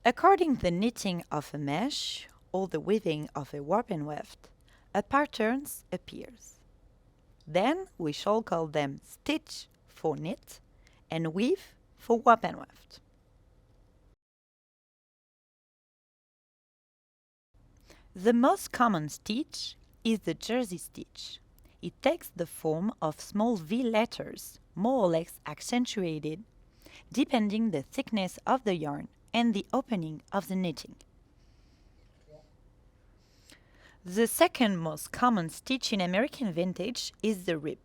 According to the knitting of a mesh or the weaving of a warp and weft, a pattern appears. Then we shall call them stitch for knit and weave for warp and weft. The most common stitch is the jersey stitch. It takes the form of small V letters, more or less accentuated, depending the thickness of the yarn and the opening of the knitting. The second most common stitch in American vintage is the rib.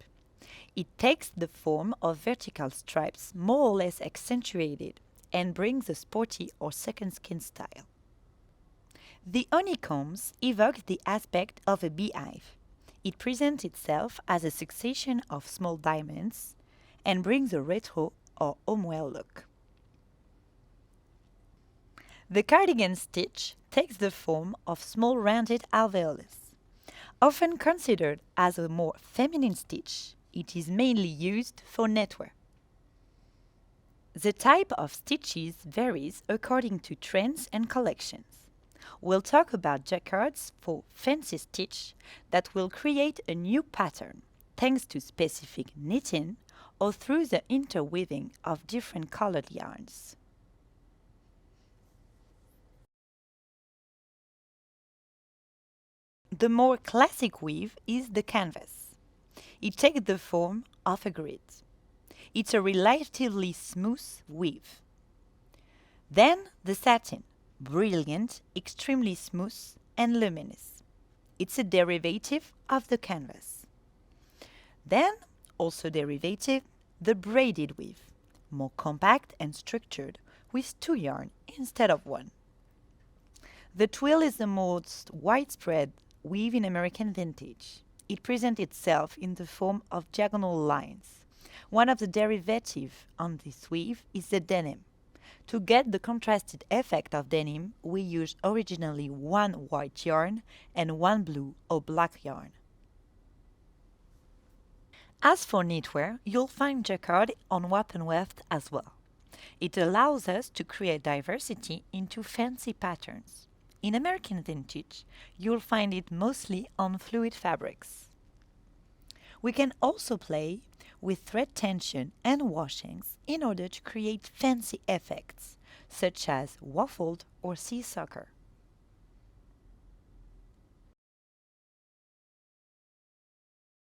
It takes the form of vertical stripes, more or less accentuated, and brings a sporty or second skin style. The honeycombs evoke the aspect of a beehive. It presents itself as a succession of small diamonds and brings a retro or homeware look. The cardigan stitch takes the form of small rounded alveolus. Often considered as a more feminine stitch, it is mainly used for knitwear. The type of stitches varies according to trends and collections. We'll talk about jacquards for fancy stitch that will create a new pattern thanks to specific knitting or through the interweaving of different colored yarns. The more classic weave is the canvas. It takes the form of a grid. It's a relatively smooth weave. Then the satin, brilliant, extremely smooth and luminous. It's a derivative of the canvas. Then, also derivative, the braided weave, more compact and structured with 2 yarn instead of 1. The twill is the most widespread weave in American vintage. It presents itself in the form of diagonal lines. One of the derivatives on this weave is the denim. To get the contrasted effect of denim, we used originally 1 white yarn and 1 blue or black yarn. As for knitwear, you'll find jacquard on warp and weft as well. It allows us to create diversity into fancy patterns. In American vintage, you'll find it mostly on fluid fabrics. We can also play with thread tension and washings in order to create fancy effects, such as waffled or seesucker.